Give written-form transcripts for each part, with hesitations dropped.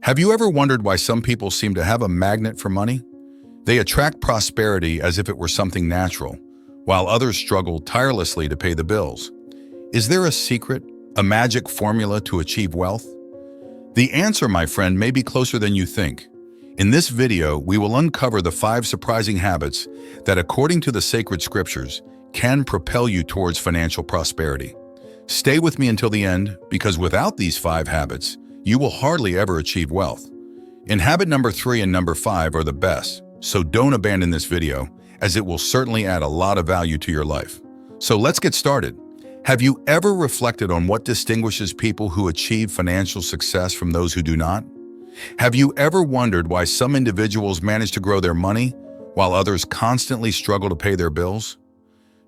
Have you ever wondered why some people seem to have a magnet for money? They attract prosperity as if it were something natural, while others struggle tirelessly to pay the bills. Is there a secret, a magic formula to achieve wealth? The answer, my friend, may be closer than you think. In this video, we will uncover the 5 surprising habits that, according to the sacred scriptures, can propel you towards financial prosperity. Stay with me until the end, because without these 5 habits, you will hardly ever achieve wealth. And habit number 3 and number 5 are the best, so don't abandon this video, as it will certainly add a lot of value to your life. So let's get started. Have you ever reflected on what distinguishes people who achieve financial success from those who do not? Have you ever wondered why some individuals manage to grow their money, while others constantly struggle to pay their bills?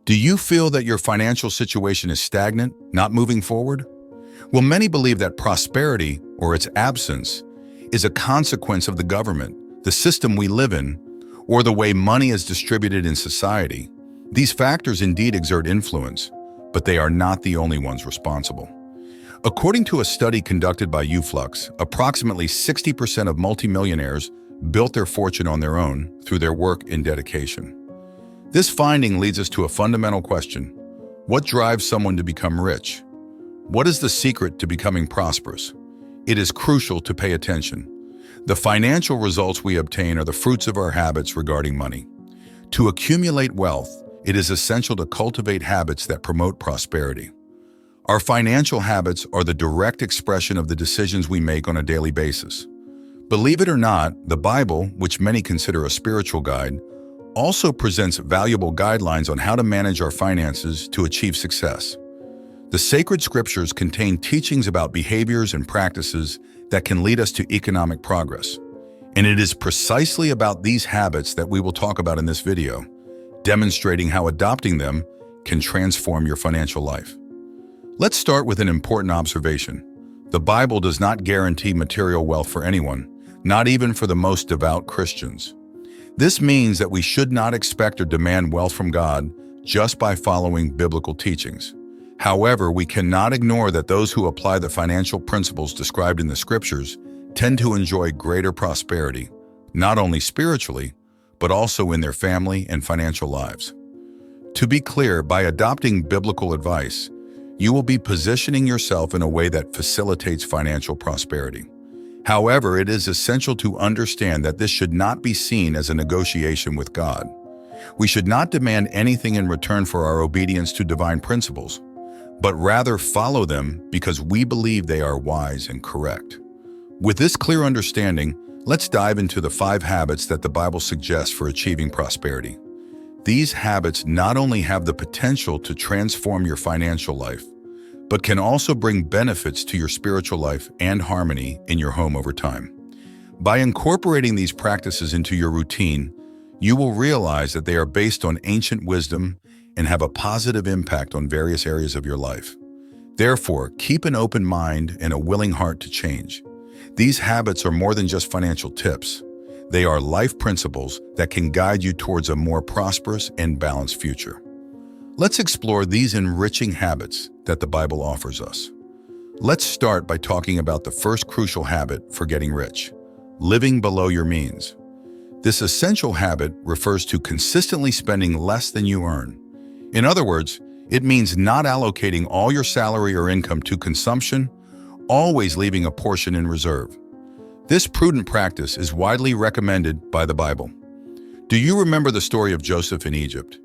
Do you feel that your financial situation is stagnant, not moving forward? Well, many believe that prosperity, or its absence, is a consequence of the government, the system we live in, or the way money is distributed in society. These factors indeed exert influence, but they are not the only ones responsible. According to a study conducted by Uflux, approximately 60% of multimillionaires built their fortune on their own through their work and dedication. This finding leads us to a fundamental question. What drives someone to become rich? What is the secret to becoming prosperous? It is crucial to pay attention. The financial results we obtain are the fruits of our habits regarding money. To accumulate wealth, it is essential to cultivate habits that promote prosperity. Our financial habits are the direct expression of the decisions we make on a daily basis. Believe it or not, the Bible, which many consider a spiritual guide, also presents valuable guidelines on how to manage our finances to achieve success. The sacred scriptures contain teachings about behaviors and practices that can lead us to economic progress. And it is precisely about these habits that we will talk about in this video, demonstrating how adopting them can transform your financial life. Let's start with an important observation. The Bible does not guarantee material wealth for anyone, not even for the most devout Christians. This means that we should not expect or demand wealth from God just by following biblical teachings. However, we cannot ignore that those who apply the financial principles described in the scriptures tend to enjoy greater prosperity, not only spiritually, but also in their family and financial lives. To be clear, by adopting biblical advice, you will be positioning yourself in a way that facilitates financial prosperity. However, it is essential to understand that this should not be seen as a negotiation with God. We should not demand anything in return for our obedience to divine principles, but rather follow them because we believe they are wise and correct. With this clear understanding, let's dive into the 5 habits that the Bible suggests for achieving prosperity. These habits not only have the potential to transform your financial life, but can also bring benefits to your spiritual life and harmony in your home over time. By incorporating these practices into your routine, you will realize that they are based on ancient wisdom and have a positive impact on various areas of your life. Therefore, keep an open mind and a willing heart to change. These habits are more than just financial tips. They are life principles that can guide you towards a more prosperous and balanced future. Let's explore these enriching habits that the Bible offers us. Let's start by talking about the first crucial habit for getting rich: living below your means. This essential habit refers to consistently spending less than you earn. In other words, it means not allocating all your salary or income to consumption, always leaving a portion in reserve. This prudent practice is widely recommended by the Bible. Do you remember the story of Joseph in Egypt?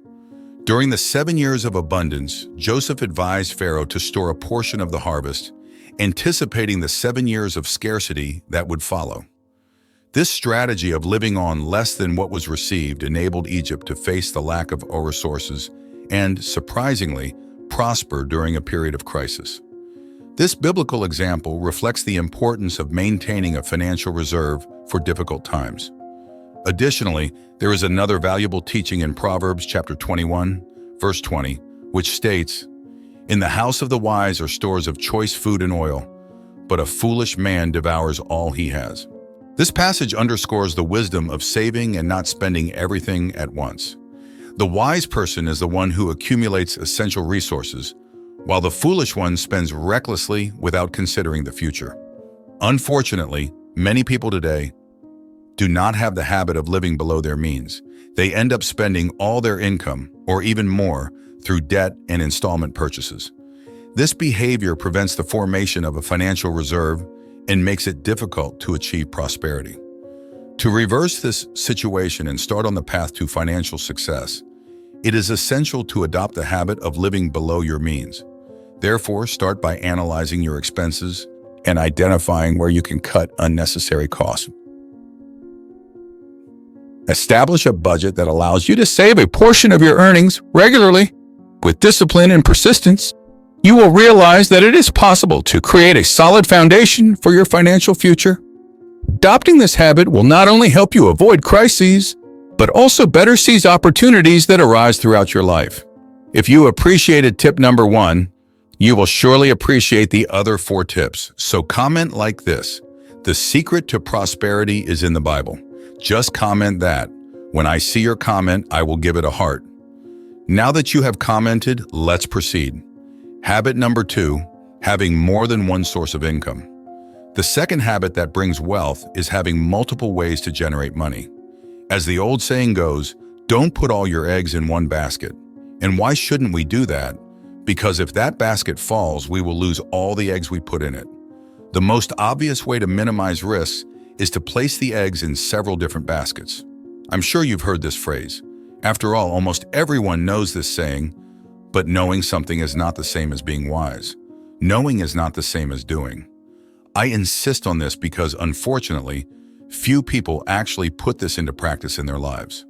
During the 7 years of abundance, Joseph advised Pharaoh to store a portion of the harvest, anticipating the 7 years of scarcity that would follow. This strategy of living on less than what was received enabled Egypt to face the lack of resources and, surprisingly, prosper during a period of crisis. This biblical example reflects the importance of maintaining a financial reserve for difficult times. Additionally, there is another valuable teaching in Proverbs chapter 21, verse 20, which states, "In the house of the wise are stores of choice food and oil, but a foolish man devours all he has." This passage underscores the wisdom of saving and not spending everything at once. The wise person is the one who accumulates essential resources, while the foolish one spends recklessly without considering the future. Unfortunately, Many people today do not have the habit of living below their means. They end up spending all their income, or even more, through debt and installment purchases. This behavior prevents the formation of a financial reserve and makes it difficult to achieve prosperity. To reverse this situation and start on the path to financial success, it is essential to adopt the habit of living below your means. Therefore, start by analyzing your expenses and identifying where you can cut unnecessary costs. Establish a budget that allows you to save a portion of your earnings regularly. With discipline and persistence, you will realize that it is possible to create a solid foundation for your financial future. Adopting this habit will not only help you avoid crises, but also better seize opportunities that arise throughout your life. If you appreciated tip number 1, you will surely appreciate the other 4 tips. So comment like this: "The secret to prosperity is in the Bible." Just comment that. When I see your comment, I will give it a heart. Now that you have commented, let's proceed. Habit number 2, having more than one source of income. The second habit that brings wealth is having multiple ways to generate money. As the old saying goes, don't put all your eggs in one basket. And why shouldn't we do that? Because if that basket falls, we will lose all the eggs we put in it. The most obvious way to minimize risks is to place the eggs in several different baskets. I'm sure you've heard this phrase. After all, almost everyone knows this saying, but knowing something is not the same as being wise. Knowing is not the same as doing. I insist on this because, unfortunately, few people actually put this into practice in their lives.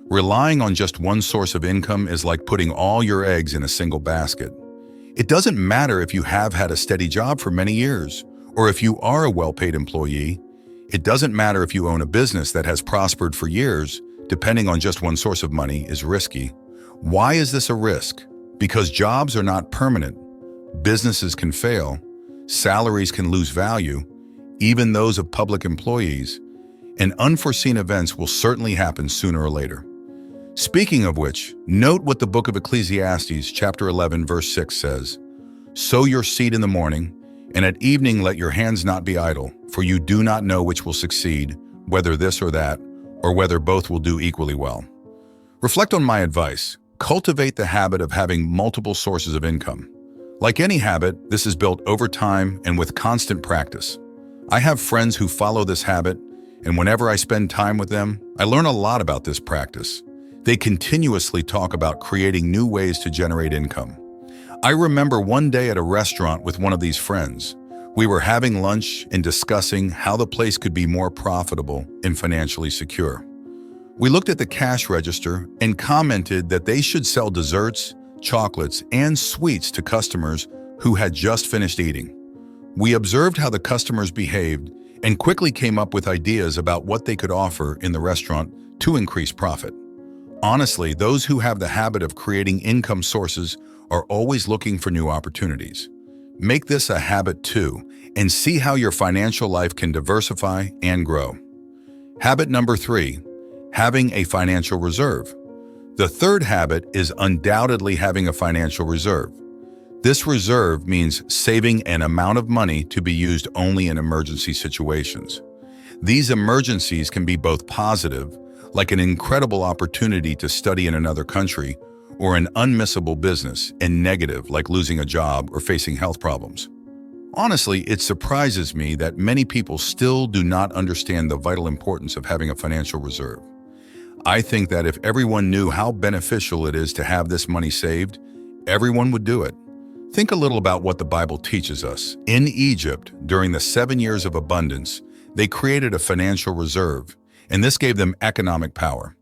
Relying on just one source of income is like putting all your eggs in a single basket. It doesn't matter if you have had a steady job for many years, or if you are a well-paid employee. It doesn't matter if you own a business that has prospered for years. Depending on just one source of money is risky. Why is this a risk? Because jobs are not permanent. Businesses can fail. Salaries can lose value, even those of public employees, and unforeseen events will certainly happen sooner or later. Speaking of which, note what the book of Ecclesiastes chapter 11 verse 6 says: "Sow your seed in the morning, and at evening let your hands not be idle, for you do not know which will succeed, whether this or that, or whether both will do equally well." Reflect on my advice. Cultivate the habit of having multiple sources of income. Like any habit, this is built over time and with constant practice. I have friends who follow this habit, and whenever I spend time with them, I learn a lot about this practice. They continuously talk about creating new ways to generate income. I remember one day at a restaurant with one of these friends. We were having lunch and discussing how the place could be more profitable and financially secure. We looked at the cash register and commented that they should sell desserts, chocolates, and sweets to customers who had just finished eating. We observed how the customers behaved and quickly came up with ideas about what they could offer in the restaurant to increase profit. Honestly, those who have the habit of creating income sources are always looking for new opportunities. Make this a habit too, and see how your financial life can diversify and grow. Habit number 3, having a financial reserve. The third habit is undoubtedly having a financial reserve. This reserve means saving an amount of money to be used only in emergency situations. These emergencies can be both positive, like an incredible opportunity to study in another country, or an unmissable business, and negative, like losing a job or facing health problems. Honestly, it surprises me that many people still do not understand the vital importance of having a financial reserve. I think that if everyone knew how beneficial it is to have this money saved, everyone would do it. Think a little about what the Bible teaches us. In Egypt, during the 7 years of abundance, they created a financial reserve, and this gave them economic power.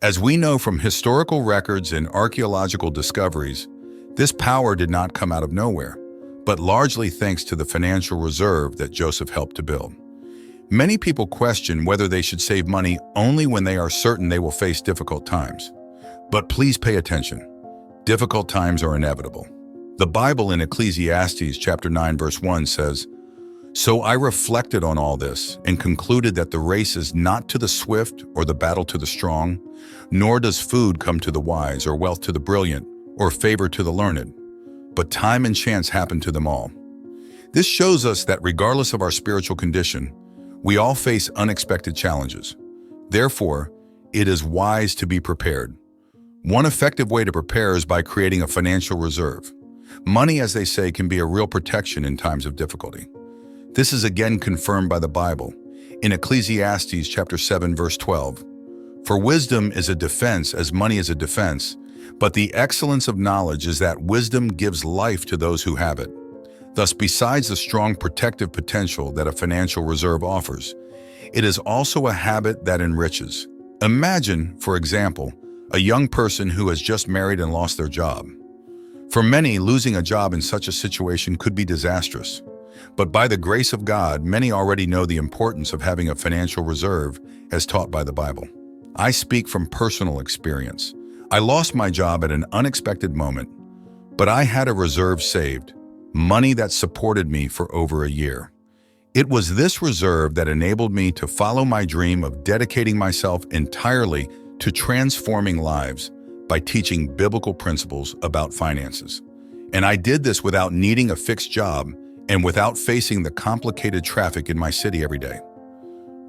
As we know from historical records and archaeological discoveries, this power did not come out of nowhere, but largely thanks to the financial reserve that Joseph helped to build. Many people question whether they should save money only when they are certain they will face difficult times. But please pay attention. Difficult times are inevitable. The Bible in Ecclesiastes chapter 9 verse 1 says, "So I reflected on all this and concluded that the race is not to the swift or the battle to the strong, nor does food come to the wise or wealth to the brilliant or favor to the learned, but time and chance happen to them all." This shows us that regardless of our spiritual condition, We all face unexpected challenges. Therefore, it is wise to be prepared. One effective way to prepare is by creating a financial reserve. Money, as they say, can be a real protection in times of difficulty. This is again confirmed by the Bible. In Ecclesiastes chapter 7, verse 12, "For wisdom is a defense as money is a defense, but the excellence of knowledge is that wisdom gives life to those who have it." Thus, besides the strong protective potential that a financial reserve offers, it is also a habit that enriches. Imagine, for example, a young person who has just married and lost their job. For many, losing a job in such a situation could be disastrous. But by the grace of God, many already know the importance of having a financial reserve as taught by the Bible. I speak from personal experience. I lost my job at an unexpected moment, but I had a reserve saved, money that supported me for over a year. It was this reserve that enabled me to follow my dream of dedicating myself entirely to transforming lives by teaching biblical principles about finances. And I did this without needing a fixed job and without facing the complicated traffic in my city every day.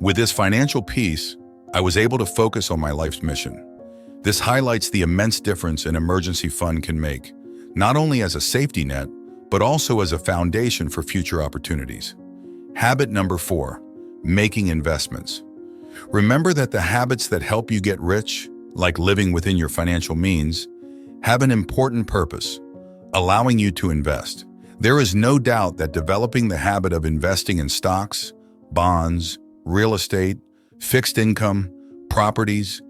With this financial peace, I was able to focus on my life's mission. This highlights the immense difference an emergency fund can make, not only as a safety net, but also as a foundation for future opportunities. Habit number 4, making investments. Remember that the habits that help you get rich, like living within your financial means, have an important purpose, allowing you to invest. There is no doubt that developing the habit of investing in stocks, bonds, real estate, fixed income, properties,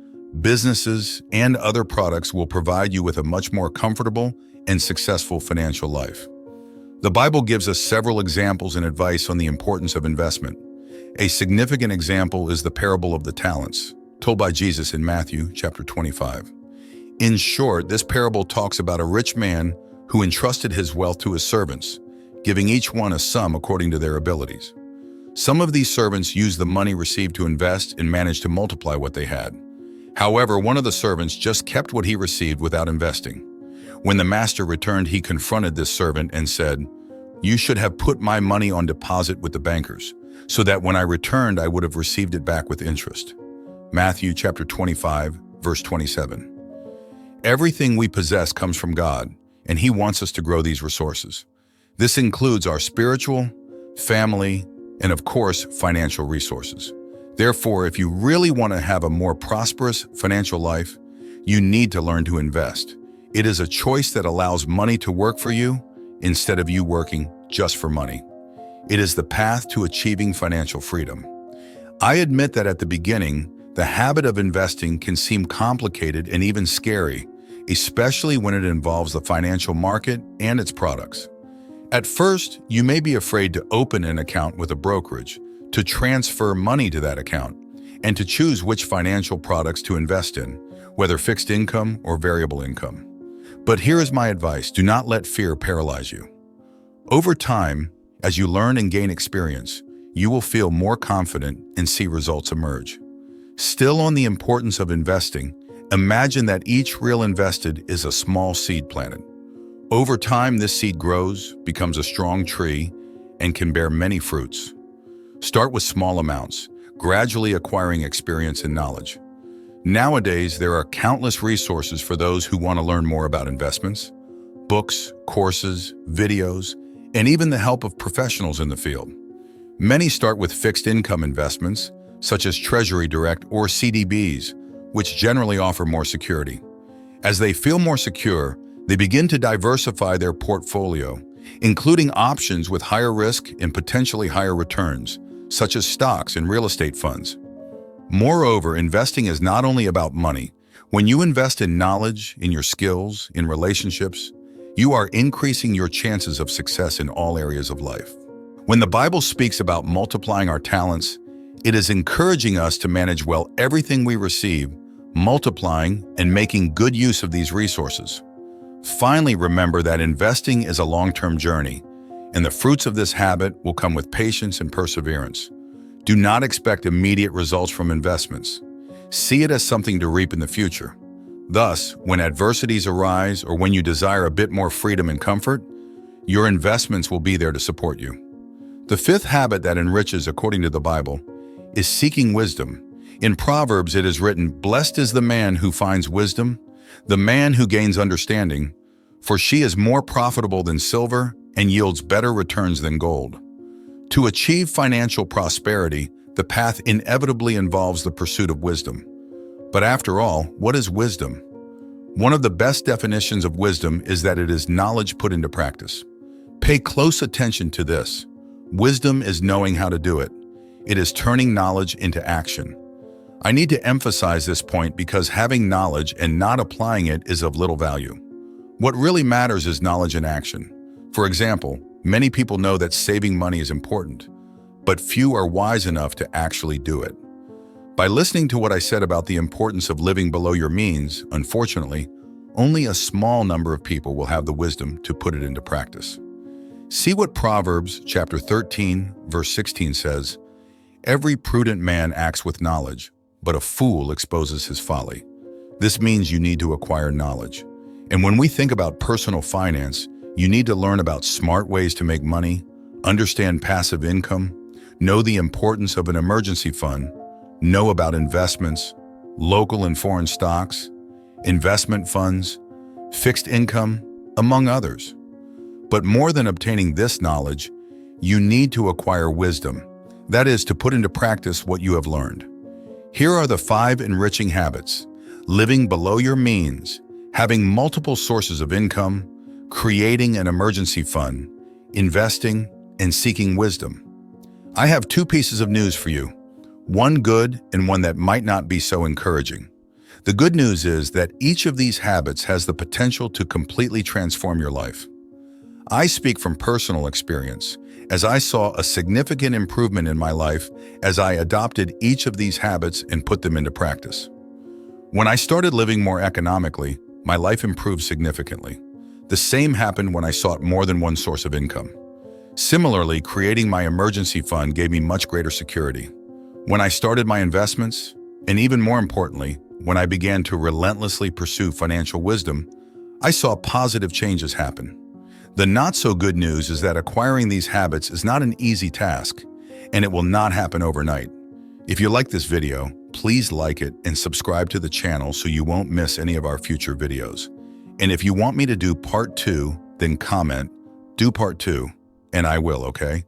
businesses, and other products will provide you with a much more comfortable and successful financial life. The Bible gives us several examples and advice on the importance of investment. A significant example is the parable of the talents, told by Jesus in Matthew chapter 25. In short, this parable talks about a rich man who entrusted his wealth to his servants, giving each one a sum according to their abilities. Some of these servants used the money received to invest and managed to multiply what they had. However, one of the servants just kept what he received without investing. When the master returned, he confronted this servant and said, "You should have put my money on deposit with the bankers, so that when I returned, I would have received it back with interest." Matthew chapter 25, verse 27. Everything we possess comes from God, and He wants us to grow these resources. This includes our spiritual, family, and of course, financial resources. Therefore, if you really want to have a more prosperous financial life, you need to learn to invest. It is a choice that allows money to work for you instead of you working just for money. It is the path to achieving financial freedom. I admit that at the beginning, the habit of investing can seem complicated and even scary, especially when it involves the financial market and its products. At first, you may be afraid to open an account with a brokerage, to transfer money to that account, and to choose which financial products to invest in, whether fixed income or variable income. But here is my advice: do not let fear paralyze you. Over time, as you learn and gain experience, you will feel more confident and see results emerge. Still on the importance of investing, imagine that each real invested is a small seed planted. Over time, this seed grows, becomes a strong tree, and can bear many fruits. Start with small amounts, gradually acquiring experience and knowledge. Nowadays, there are countless resources for those who want to learn more about investments: books, courses, videos, and even the help of professionals in the field. Many start with fixed income investments, such as Treasury Direct or CDBs, which generally offer more security. As they feel more secure, they begin to diversify their portfolio, including options with higher risk and potentially higher returns, such as stocks and real estate funds. Moreover, investing is not only about money. When you invest in knowledge, in your skills, in relationships, you are increasing your chances of success in all areas of life. When the Bible speaks about multiplying our talents, it is encouraging us to manage well everything we receive, multiplying and making good use of these resources. Finally, remember that investing is a long-term journey, and the fruits of this habit will come with patience and perseverance. Do not expect immediate results from investments. See it as something to reap in the future. Thus, when adversities arise or when you desire a bit more freedom and comfort, your investments will be there to support you. The fifth habit that enriches, according to the Bible, is seeking wisdom. In Proverbs, it is written, "Blessed is the man who finds wisdom, the man who gains understanding, for she is more profitable than silver and yields better returns than gold." To achieve financial prosperity, the path inevitably involves the pursuit of wisdom. But after all, what is wisdom? One of the best definitions of wisdom is that it is knowledge put into practice. Pay close attention to this. Wisdom is knowing how to do it. It is turning knowledge into action. I need to emphasize this point because having knowledge and not applying it is of little value. What really matters is knowledge and action. For example, many people know that saving money is important, but few are wise enough to actually do it. By listening to what I said about the importance of living below your means, unfortunately, only a small number of people will have the wisdom to put it into practice. See what Proverbs chapter 13, verse 16 says, "Every prudent man acts with knowledge, but a fool exposes his folly." This means you need to acquire knowledge. And when we think about personal finance, you need to learn about smart ways to make money, understand passive income, know the importance of an emergency fund, know about investments, local and foreign stocks, investment funds, fixed income, among others. But more than obtaining this knowledge, you need to acquire wisdom. That is, to put into practice what you have learned. Here are the 5 enriching habits: living below your means, having multiple sources of income, creating an emergency fund, investing, and seeking wisdom. I have 2 pieces of news for you. One good and one that might not be so encouraging. The good news is that each of these habits has the potential to completely transform your life. I speak from personal experience, as I saw a significant improvement in my life as I adopted each of these habits and put them into practice. When I started living more economically, my life improved significantly. The same happened when I sought more than one source of income. Similarly, creating my emergency fund gave me much greater security. When I started my investments, and even more importantly, when I began to relentlessly pursue financial wisdom, I saw positive changes happen. The not-so-good news is that acquiring these habits is not an easy task, and it will not happen overnight. If you like this video, please like it and subscribe to the channel so you won't miss any of our future videos. And if you want me to do part 2, then comment, "Do part 2," and I will, okay?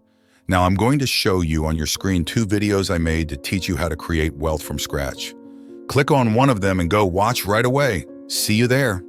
Now I'm going to show you on your screen 2 videos I made to teach you how to create wealth from scratch. Click on one of them and go watch right away. See you there.